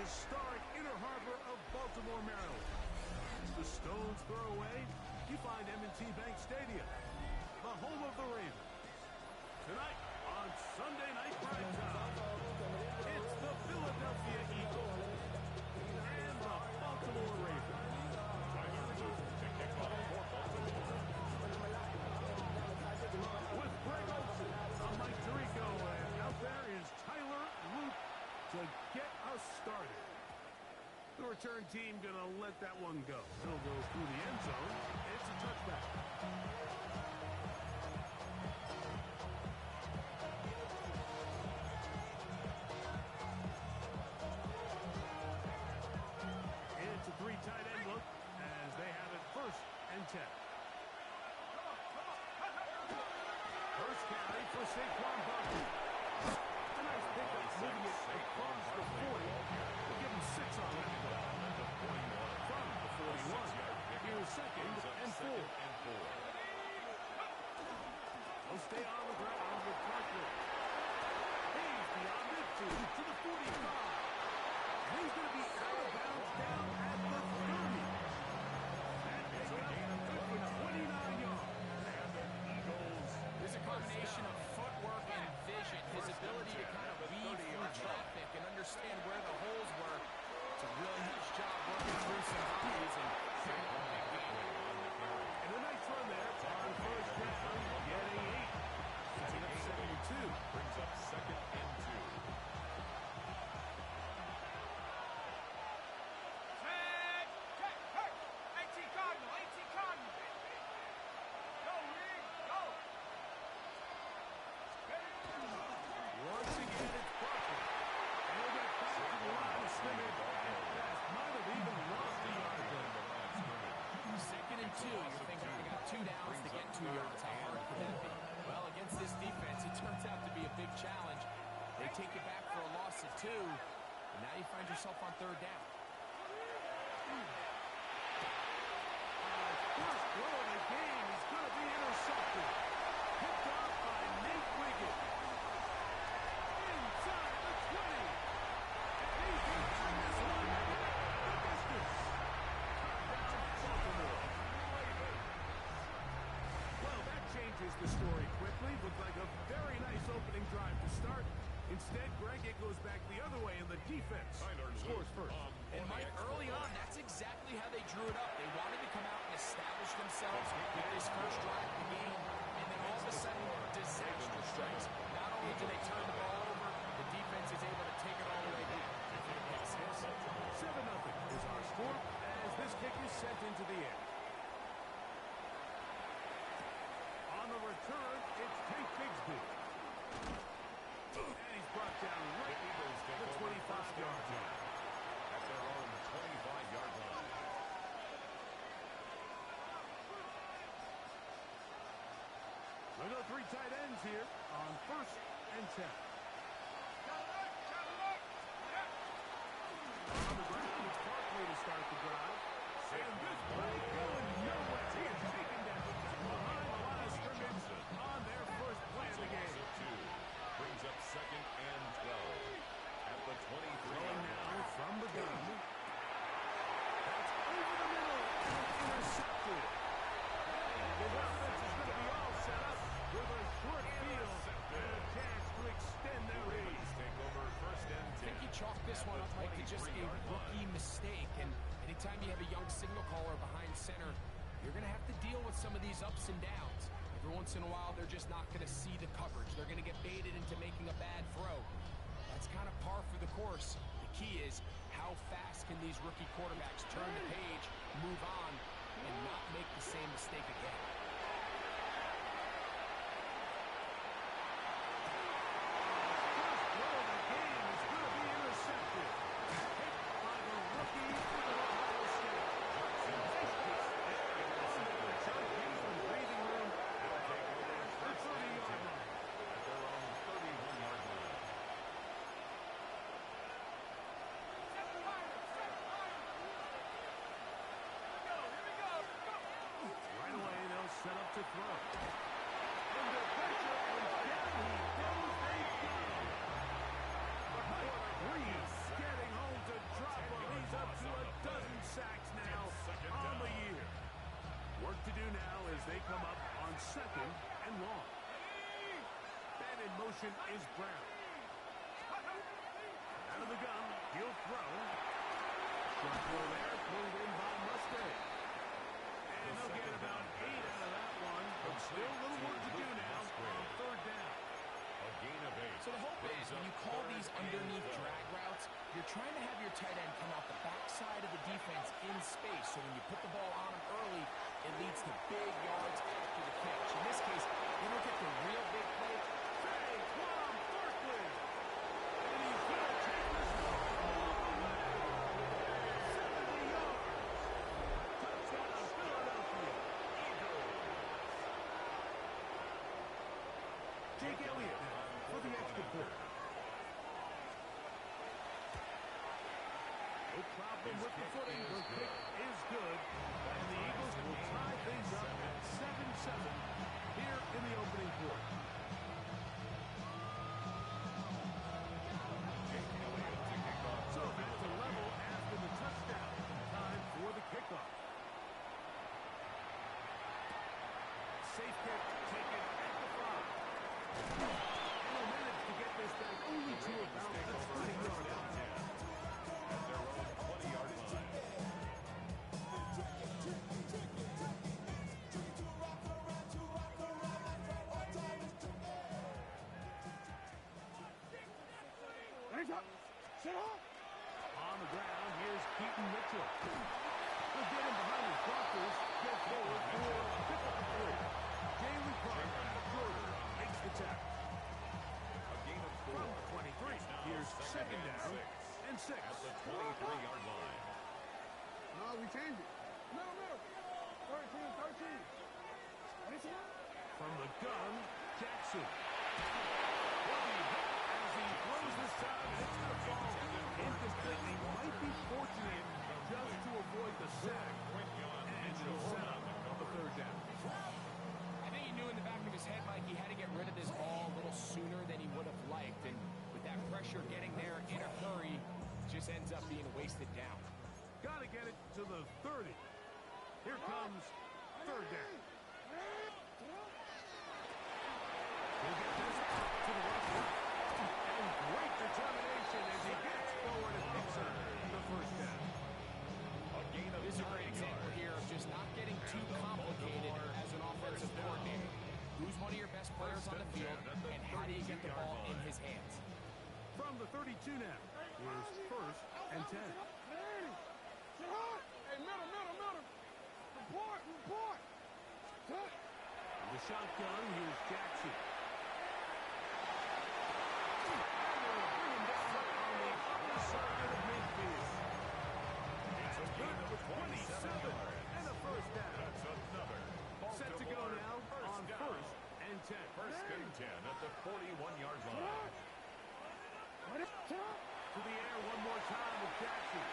historic Inner Harbor of Baltimore, Maryland. The stone's throw away, you find M&T Bank Stadium, the home of the Ravens. Tonight on Sunday Night Primetime, it's the Philadelphia Eagles and the Baltimore Ravens. With Greg Olsen, I'm Mike Tirico, and out there is Tyler Luke to get us started. The return team going to let that one go. It'll go through the end zone. It's a touchback. It's a three tight end look as they have it 1st and 10. First carry for Saquon Barkley. A nice pickup, moving it across the 40. We'll give him 6 on that play. From the 41. Here's 2nd and 4. They'll stay on the ground with Barkley. He's beyond it to the 45. He's going to be out of bounds down at the 30. And they got him good for 29 yards. There's a combination of footwork and vision. His ability to kind of weave through traffic and understand where the holes were. It's a really nice job working through some bodies and a nice run there on 1st down, getting 8. Setting up 2nd and 2. Brings up 2nd and 2. challenge. They take it back for a loss of 2, and now you find yourself on 3rd down. First throw of the game is going to be intercepted. Picked off by Nate Wiggins. Inside the 20. And he's going to turn this one the distance. Touchdown, Baltimore. Well, that changes the story quickly. Looked like a very nice opening drive to start. Instead, Greg, it goes back the other way, and the defense scores first. And Mike, early on, that's exactly how they drew it up. They wanted to come out and establish themselves with this first drive of the game, and then all of a sudden, disaster strikes. Not only do they turn the ball over, the defense is able to take it all the way back. 7-0 is our score as this kick is sent into the air. On the return, it's Tank Bigsby. And he's brought down right at the 25-yard line. At their own 25-yard line. We go 3 tight ends here on 1st and 10. On the ground, it's Barkley to start the drive. And this play going nowhere. He is taken down behind the line of scrimmage on their first play of the game. Brings up 2nd and 12 at the 23. Now from the gun. That's over the middle and intercepted. The offense is going to be all set up with a short field and a chance to extend their lead. Take over 1st and 10. I think he chalked this one up like just a rookie mistake. And anytime you have a young signal caller behind center, you're going to have to deal with some of these ups and downs. Every once in a while, they're just not going to see the coverage. They're going to get baited into making a bad throw. That's kind of par for the course. The key is how fast can these rookie quarterbacks turn the page, move on, and not make the same mistake again. First throw of the game is going to be intercepted. Hit by the rookie from Ohio State. Set up to throw. Under pressure, and down he goes. They go. Mike Reeves getting home to as they come up on 2nd and long. And in motion is Brown. Out of the gun, he'll throw. Short throw there, pulled in by Mustang. And they'll get about 8 out of that one. But still a little work to do now on 3rd down. A gain of 8. So the hope is when you call these underneath drag routes, you're trying to have your tight end come out the backside of the defense in space. So when you put the ball on him early, it leads to big yards after the catch. In this case, they don't get the real big play. Saquon Barkley. And he's going to take this ball all the way. 70 yards. Touchdown, Philadelphia. Jake Elliott for the extra point. No problem with the footing. The kick is good. And the Eagles will tie things up at 7-7 here in the opening quarter. So back to level after the touchdown. Time for the kickoff. Safe kick taken at the 5. And they'll manage to get this back only to about the 20-yard line. At their own 20-yard line. On the ground, here's Keaton Mitchell. They'll get him behind his blockers, get forward for pick up the 3. Jalen Carter, Jordan, makes the tackle. A gain of 4. From the 23, here's 2nd down and 6. At the 23-yard line. No, we changed it. Middle. 13. From the gun, Jackson. As he throws this time, it's going to fall incomplete. He might be fortunate just to avoid the sack. And it'll set up on the 3rd down. I think he knew in the back of his head, Mike, he had to get rid of this ball a little sooner than he would have liked. And with that pressure getting there in a hurry, it just ends up being a wasted down. Got to get it to the 30. Here comes 3rd down. He'll get this up to the rusher. And great determination as he gets forward and picks up the 1st down. A gain of This is a great 9 example yards. here of just not getting too complicated as an offensive coordinator. Who's one of your best players on the field, and how do you get the ball in his hands? From the 32 now, here's 1st and 10. Hey, middle. Report. Touch. The shotgun, here's Jackson. It's a good 27 and a 1st down. That's another. Set to go now on 1st and 10. 1st and 10 at the 41-yard line. To the air one more time with Jackson.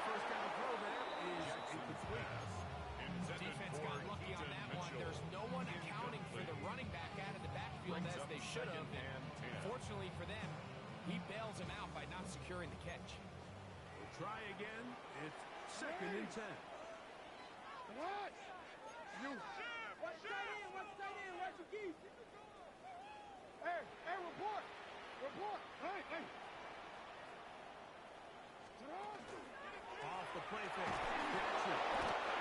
1st down throw there is incomplete. Defense got lucky on that one. There's no one accounting for the running back out of the backfield as they should have. Fortunately for them, he bails him out by not securing the catch. We'll try again. It's 2nd and 10. What? You. What's that in? Where's the geese? Hey, report. Hey. Off the play fake. Jackson.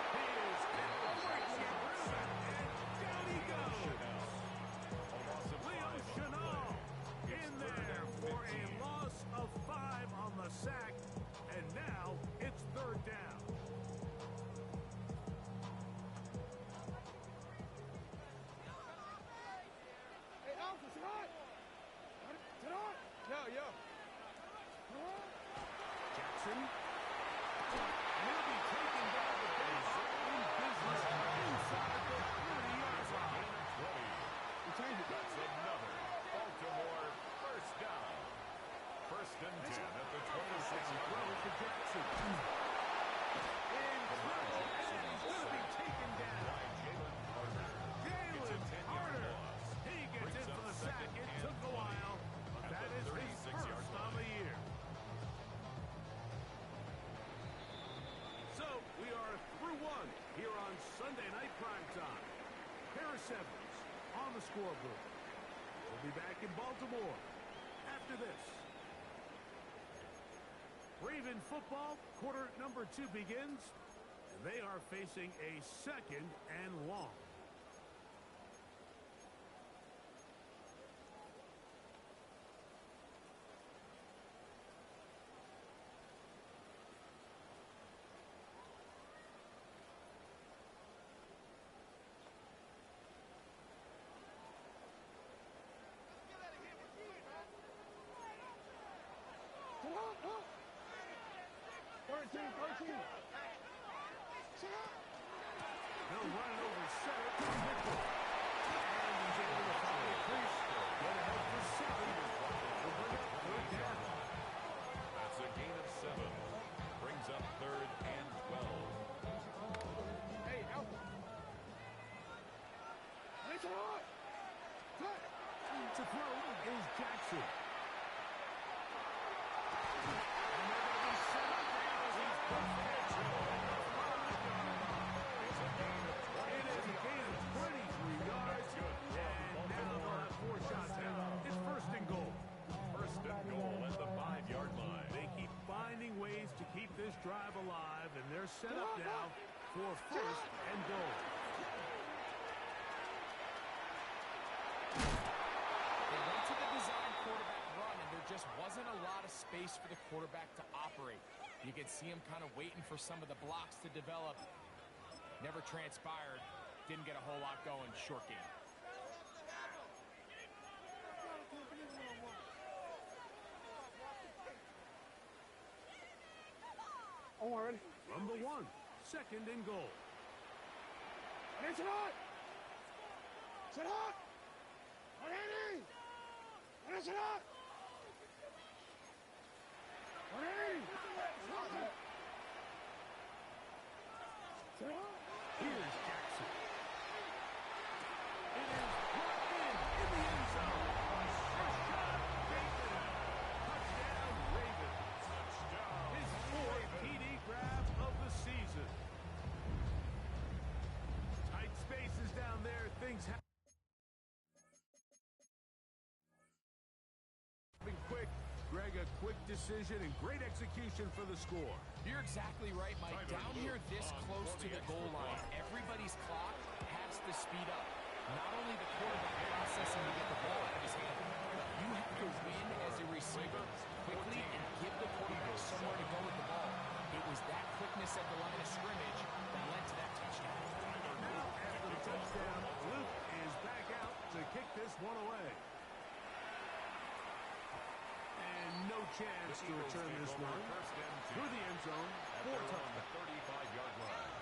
He is hit the brakes here. And down he goes. Leo Chenal in there for a loss of 5 on the sack. And now it's 3rd down. Hey, Alpha, tonight. Yo. Jackson. Will be Sunday night primetime. Paris Evans on the scoreboard. We'll be back in Baltimore after this. Raven football, quarter number 2 begins. And they are facing a second and long. They'll run it over center to Mitchell. And he's able to find a crease. Get ahead for 7. We'll bring up 3rd down. That's a gain of 7. Brings up 3rd and 12. Hey, Alpha. It's hard. To throw is Jackson. Drive alive, and they're set up now for 1st and goal. They went to the design quarterback run, and there just wasn't a lot of space for the quarterback to operate. You could see him kind of waiting for some of the blocks to develop. Never transpired. Didn't get a whole lot going. Short game. Already. From the 1, 2nd and goal. It's hot. Sit hot. Already. It's hot. Already. Sit hot. Here's Jackson. It is brought in the end zone. First shot, Bateman. Touchdown, Ravens. Touchdown. His 4th TD grab of the season. Tight spaces down there. Things happen quick. Greg, a quick decision and great execution for the score. You're exactly right, Mike. Down here this close to the goal line, everybody's clock has to speed up. Not only the quarterback processing to get the ball out of his hand, you have to win as a receiver quickly and give the quarterback somewhere to go with the ball. It was that quickness at the line of scrimmage that led to that touchdown. Now, after the touchdown, Luke is back out to kick this one away. And no chance to return this one through the end zone for touchdown. 35-yard line.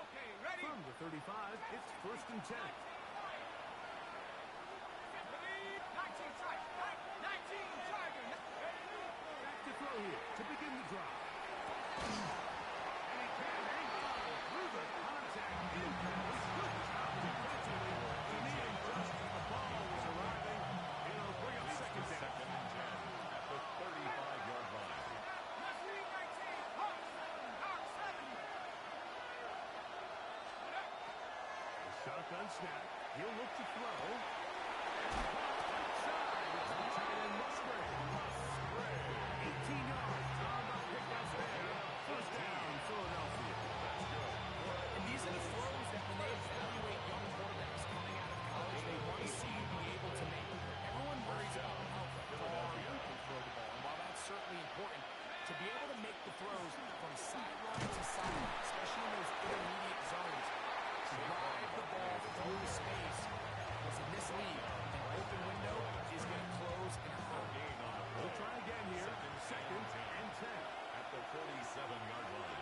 Okay, ready. From the 35, it's 1st and 10. 19 Tiger. 19 Tiger. Back to throw here to begin the drive. And he can't hang on through the contact. Impact was good stop defensively. To me, just as the ball was arriving, it'll bring up 2nd down. 2nd and 10 at the 35-yard line. The shotgun snap. He'll look to throw. Outside. It's the tight end Musgrave. 18 yards on the pickup there. 1st down, Philadelphia. And these are the throws that when they evaluate young quarterbacks coming out of college, they want to see you be able to make. Everyone worries about how far you can throw the ball. And while that's certainly important, to be able to make the throws from sideline to sideline, especially in those intermediate zones, to drive the ball through space, because in this league, an open window is going to close in a hurry. We'll try again here. 2nd and 10. At the 47-yard line.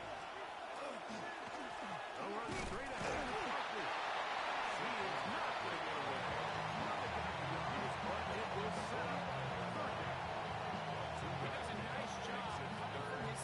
They'll run straight ahead of Barkley. He is not going to get away. Another guy behind his butt. It will set up 3rd down. He does a nice job coming from his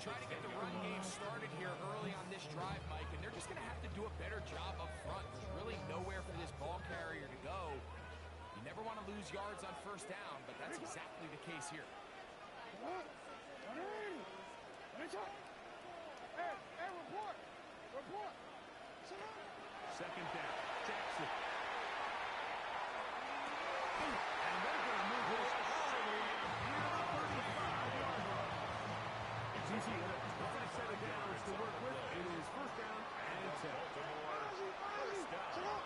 trying to get the run game started here early on this drive, Mike, and they're just going to have to do a better job up front. There's really nowhere for this ball carrier to go. You never want to lose yards on first down, but that's exactly the case here. Hey, report. Second down, Jackson. And they're going to move this all the way up near the 35-yard line. It's easy to have a set of downs to work with. It is first down and 10. First down.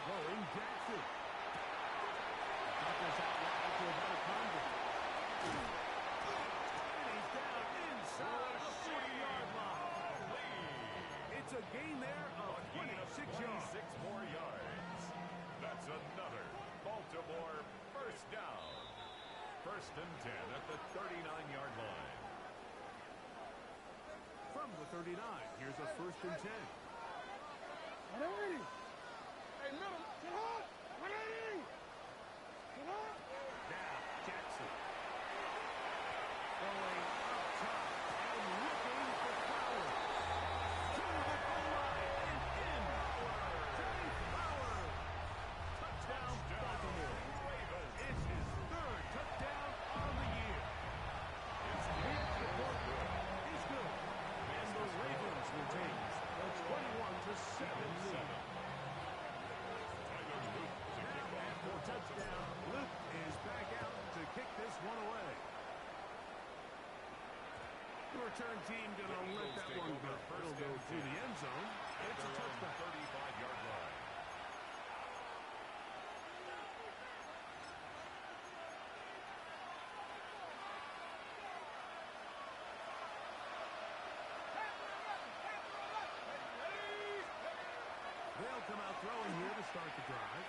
Throwing Jackson. Tackles out wide to about a convert. And he's down inside the 40-yard line. It's a gain there of 26 yards. 26 more yards. That's another Baltimore first down. First and 10 at the 39-yard line. From the 39, here's a first and 10. 180. Hey, middle. Get hot. 180. Get hot. Now, Jackson. Throwing up top and looking for Fowler. To the goal line and in. Jay Fowler. Touchdown, Baltimore. It's his third touchdown on the year. His support is good. And the Ravens retain a 21-7 lead. Touchdown. Luke is back out to kick this one away. The return team going to let that one go. It'll go through the end zone. It's a touchback. 35-yard line. They'll come out throwing here to start the drive.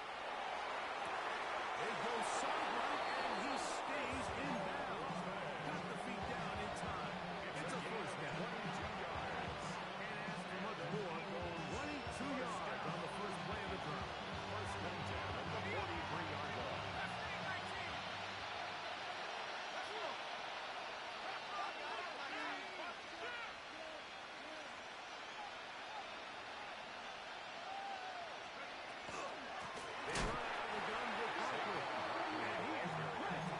They go sideline, and he stays in bounds. Got the feet down in time. It's a first down. 22 yards. Can't ask for much more. 22 yards on the first play of the drive. First and 10 at the 43-yard line. They run out of the gun with Parker. And he is pressed.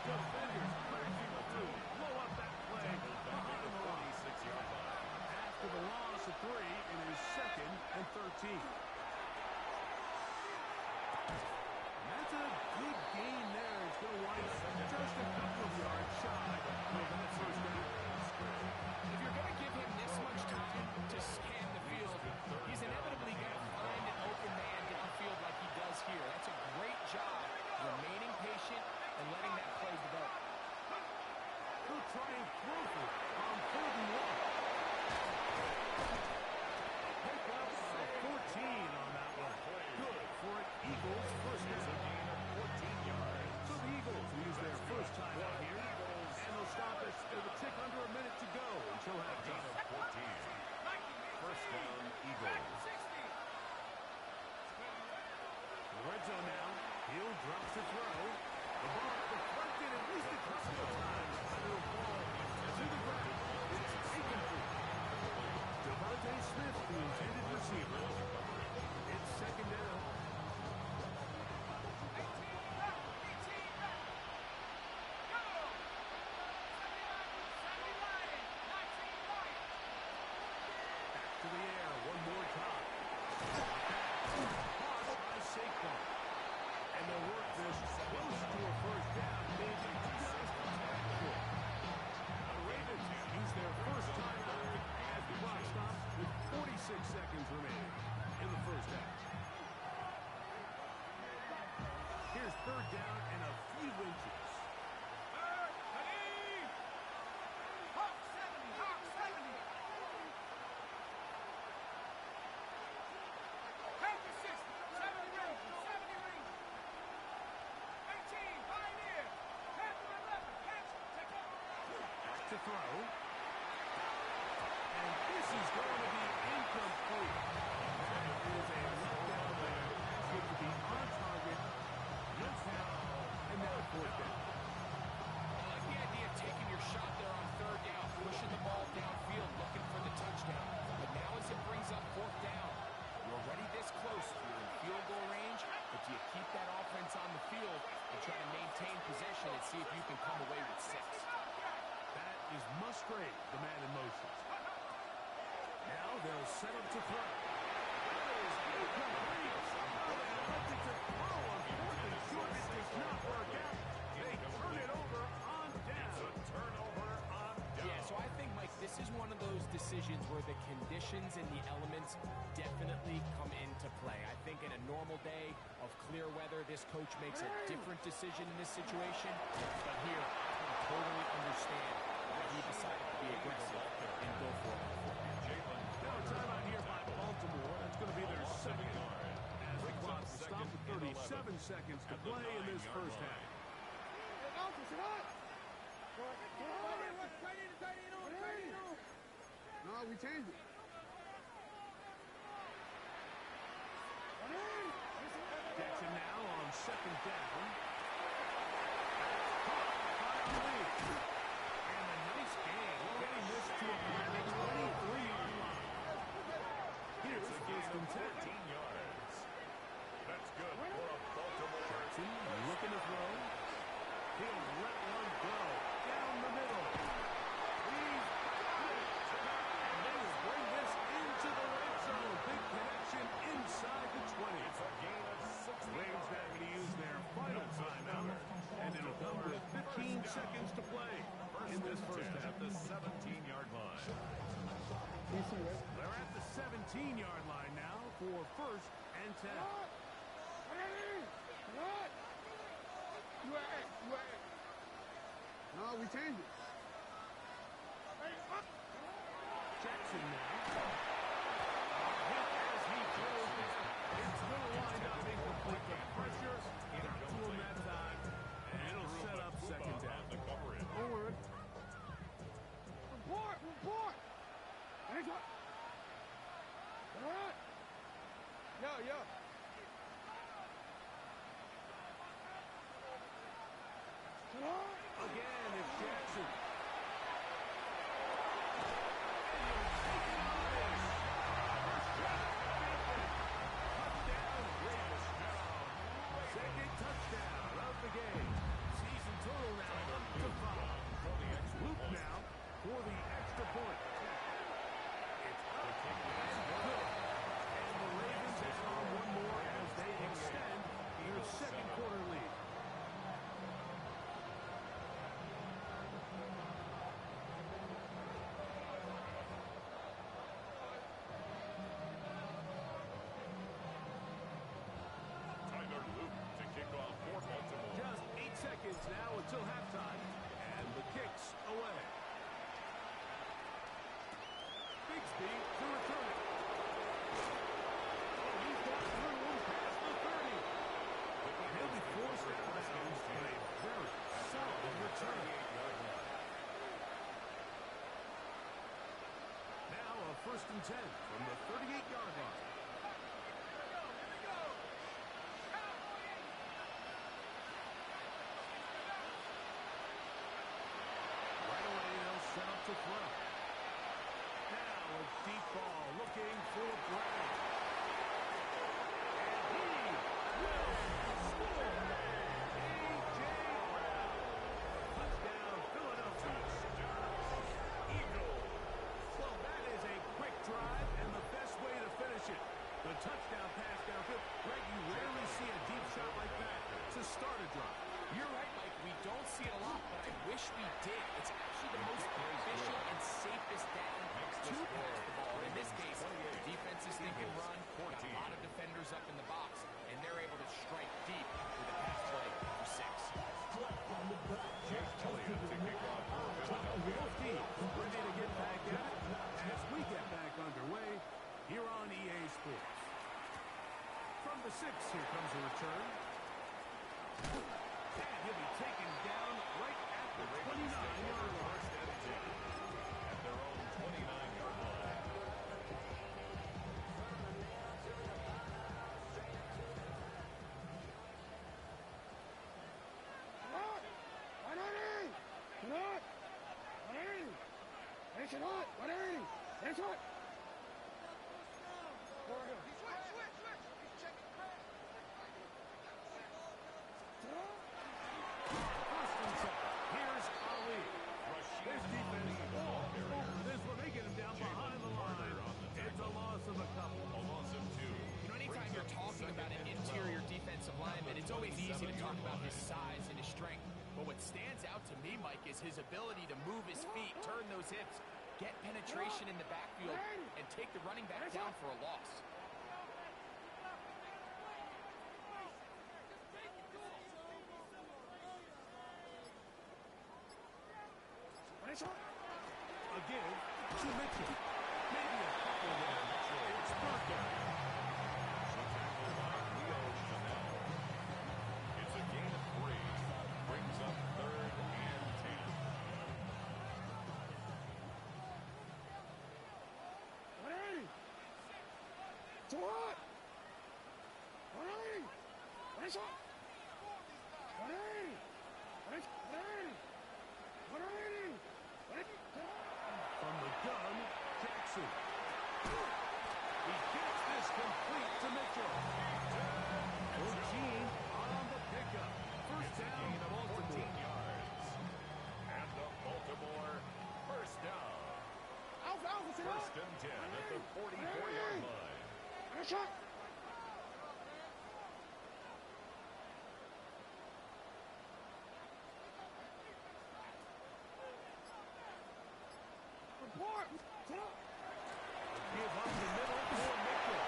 Defenders crashing through. Blow up that play behind the line. 46-yard line. After the loss of 3, it is second and 13. That's a good gain there. It's going to wind up just a couple of yards shy of that first down. If you're going to give him this much time to scan the field, he's inevitably going to find an open man downfield like he does here. That's a great job remaining patient and letting that play develop. He'll try and throw for it on 3rd and 1. Pick up a 14 on that one. Good for an Eagles first down. 14 yards. So the Eagles use their first time out here, and they'll stop us with a tick under a minute to go until halftime. 14. First down, Eagles. Red zone now. Hill drops the throw. The ball deflected at least a couple of times. It'll fall to the ground. It's incomplete. Devontae Smith, the intended receiver. It's second down. Back to the air one more time. Caught by Saquon. And they'll work this close to a first down, maybe just a tackle. The Ravens use their first timeout as the clock stops with 46 seconds remaining in the first half. Here's third down and a few inches. To throw. And this is going to be incomplete. That is a letdown there. That's good to be on target. No foul. And now fourth down. I like the idea of taking set up to throw. That is incomplete. Oh, they attempted to throw on 4th and short. It does not work out. They turn it over on down. It's a turnover on down. Yeah, so I think, Mike, this is one of those decisions where the conditions and the elements definitely come into play. I think in a normal day of clear weather, this coach makes a different decision in this situation. But here, I can totally understand why he decided to be aggressive and go for it. Now a timeout here by Baltimore. That's going to be their second yard. As the clock will stop with 37 seconds to play in this first half. No, we changed it. Jackson now on second down. Caught on the lead. And a nice gain, getting this to a 23-yard line. Here's a case from 14 yards. That's good for a Baltimore. Jackson looking to throw. He'll let one go down the middle. He's got it. And they will bring this into the red zone. Big connection inside the 20. It's a gain of 6 Ravens not going to use their final timeout. And it'll come with 15 seconds to play in this first half. At the 17-yard line. They're at the 17-yard line now for 1st and 10. No, we changed it. Jackson now. Hit as he drove. It's going to wind up incomplete. The pressure got to him that time. And it'll set up second down. The coverage. Forward. Report. Hands up. All right. Yo. Again, it's Jackson. Second touchdown of the game. Season total now up to 5. Luke now for the extra point. It's up and good. And the Ravens take on one more as they extend their second quarter lead. Tyler Luke to kick off for Baltimore. Just 8 seconds now until halftime. And the kick's away. Bixby to return it. Oh, he's got through one past the 30. He'll be forced out of bounds on a very solid return. Now a 1st and 10 from the 38-yard line. Right away, they'll set up to throw. Now a deep ball looking for Brown. And he will score. A.J. Brown. Touchdown, Philadelphia. Eagles. Well, that is a quick drive and the best way to finish it. The touchdown pass downfield. Greg, you rarely see a deep shot like that to start a drive. You're right, Mike. We don't see it a lot, but I wish we did. It's actually the most efficient and safest down to pass the ball. In this case, the defense is thinking run, got a lot of defenders up in the box, and they're able to strike deep with a pass play for 6. Jake Elliott to kick off for Philadelphia. Both teams ready to get back at it as we get back underway here on EA Sports. From the 6, here comes a return. And he'll be taken down right at the 29-yard line. First and 10 at their own 29-yard line. First and 10. Here's Ali. This defense, this when they get him down behind the line. It's a loss stands out to me, Mike, is his ability to move his feet, turn those hips, get penetration in the backfield, and take the running back down for a loss. Again, to Mitchell. Maybe a couple there. It's third down. It's a gain of 3. Brings up 3rd and 10. To what? 180. What is up? 180. 180. 180. From the gun, Jackson. He gets this complete to Mitchell. 14 on the pickup. First down, Baltimore. 14 yards. And the Baltimore first down. First and 10 at the 44-yard line. Report. Give up the middle for Mitchell.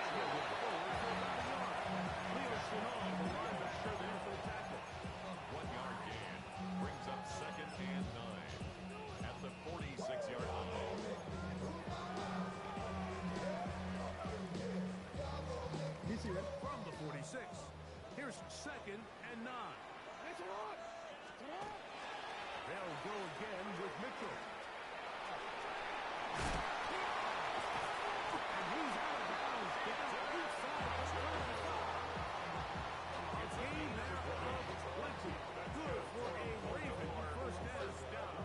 He'll go forward for about a yard. Leo Chenal, the linebacker, there for the tackle. 1-yard gain. Brings up 2nd and 9 at the 46-yard line. You see that? From the 46. Here's 2nd and 9. They'll go again with Mitchell. And he's out of bounds down inside the 35. It's gain there of 20. Good for a Raven first down.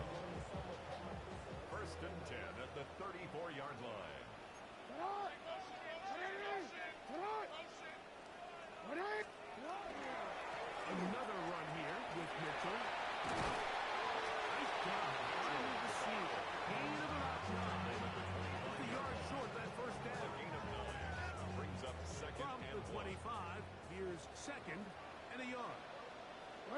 First and 10 at the 34-yard line. Another run here with Mitchell. Nice job. Gain of about 9. Just a yard short of that first down. Gain of 9. Brings up 2nd From and the 1. 25, here's 2nd and a yard. On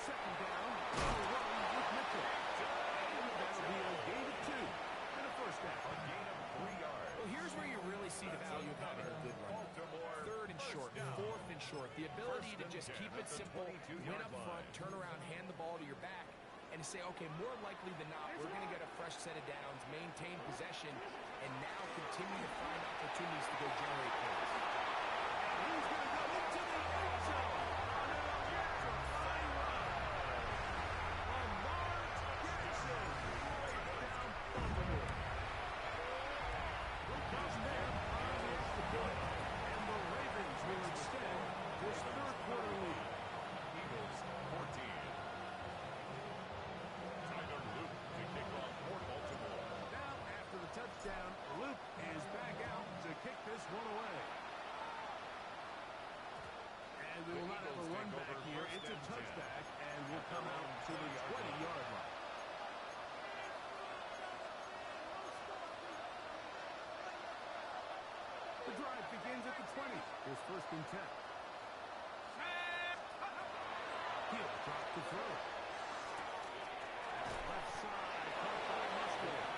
2nd down, they'll run with Mitchell. That'll be a gain of 2 and a first down. A gain of 3 yards. Well, here's where you really see the value of having a good run. Baltimore 3rd and short, 4th and short. The ability to just keep it simple, win up front, turn around, hand the ball to your back, and to say, okay, more likely than not, we're going to get a fresh set of downs, maintain possession, and now continue to find opportunities to go generate points. He's going to go into the end zone on an electrifying run. Lamar Jackson down Baltimore. Touchdown is the point, and the Ravens will extend this third-quarter lead. Eagles 14. Tyler Luke to kick off for Baltimore. Now, after the touchdown, Luke is back out to kick this one away. And we will not have a run back here. It's a touchback, and will come out to the 20-yard line. The drive begins at the 20. Here's 1st and 10. He'll drop the throw. Left side, caught by Musgrave.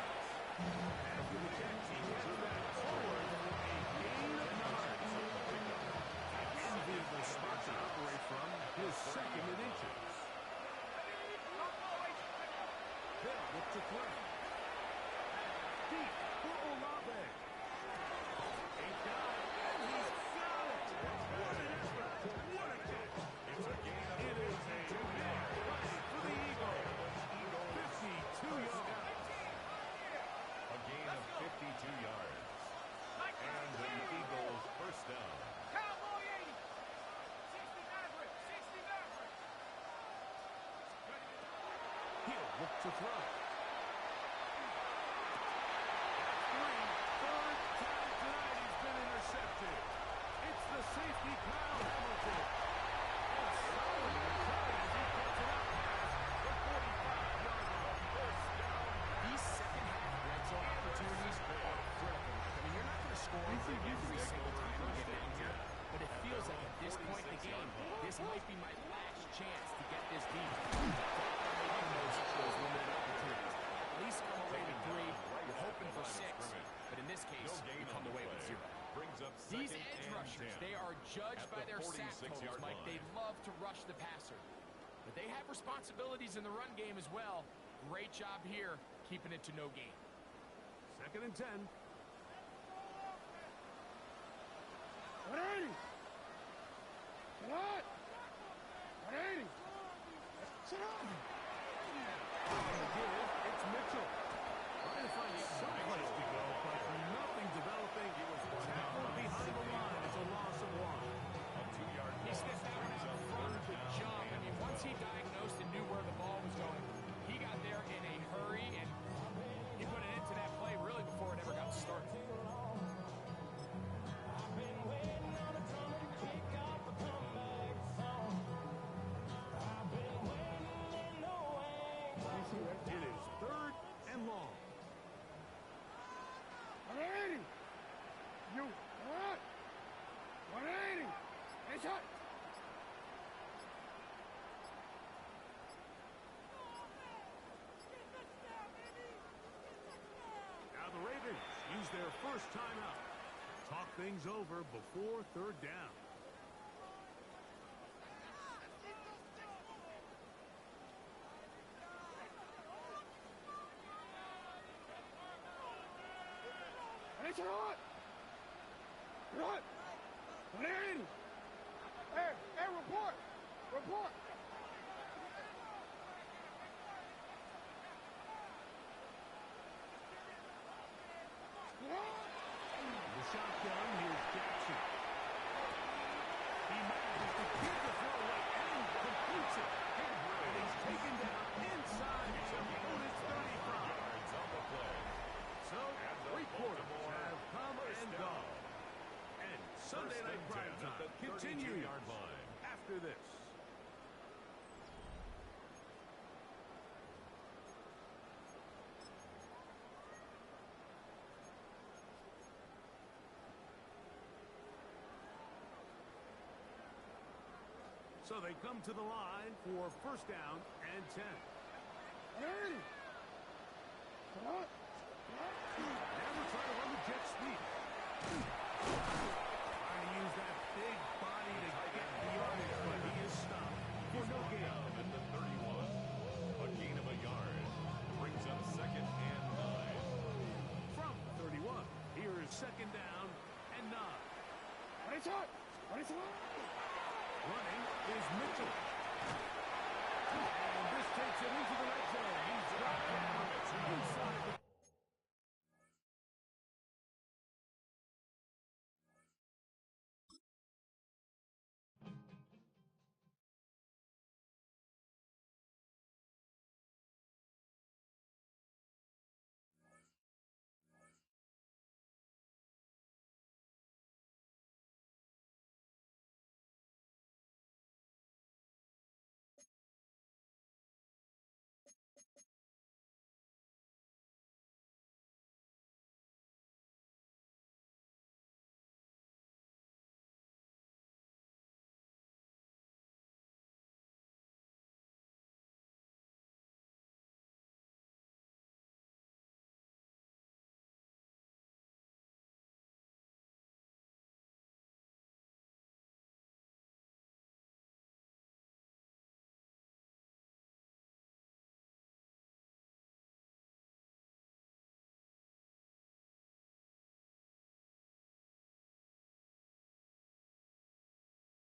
After the catch, he gets back forward. A gain of 9. An enviable spot to operate from. His 2nd and inches. They'll look to throw. Deep for Olave. Ain't got it, and he's got it. What an effort. What a catch. It's a gain of It is a big play for the Eagles. 52 yards. A gain of 52 yards. And the Eagles first down. He'll look to throw. Third time tonight he's been intercepted. It's the safety, Kyle Hamilton. And solid return as he gets it out past the 45-yard line. First down. These second-half red zone opportunities are critical. I mean, you're not going to score every single time you get down here, but it feels feels like at this point in the game, this might be my last chance to get this deep. Making those limited opportunities. At least come away with 3. You're hoping for 6. But in this case, you come away with 0. These edge rushers, they are judged by their sack totals, Mike. They love to rush the passer. But they have responsibilities in the run game as well. Great job here, keeping it to no gain. 2nd and 10. 180. What? 180. Sit up. It's Mitchell. Trying to find some place to go, but nothing developing. Tackled behind the line. It's a loss of 1. A 2-yard He stepped out in front of the jump. I mean, once he diagnosed and knew where the ball was going, he got there in a hurry, and he put an end to that play really before it ever got started. It is 3rd and long. 180. You what? 180. It's hot. Now the Ravens use their first timeout. Talk things over before 3rd down. It's hot. What? 180. Hey, report. Report. The shotgun, here's Jackson. He manages to keep the throw away and completes it. And he's taken down inside his opponent's 35. yards on the play. So, 3 quarters have come and gone. And Sunday Night Prime Time continues after this. So they come to the line for 1st down and 10. 180. What? Never try to run the jet sweep. Trying to use that big body to get the yardage, but he is stopped for no gain. At the 31. A gain of a yard. Brings up 2nd and 9. From 31, here is 2nd down and 9. What is hot? What is hot? Running is Mitchell. And this takes it into the red zone. He's got down inside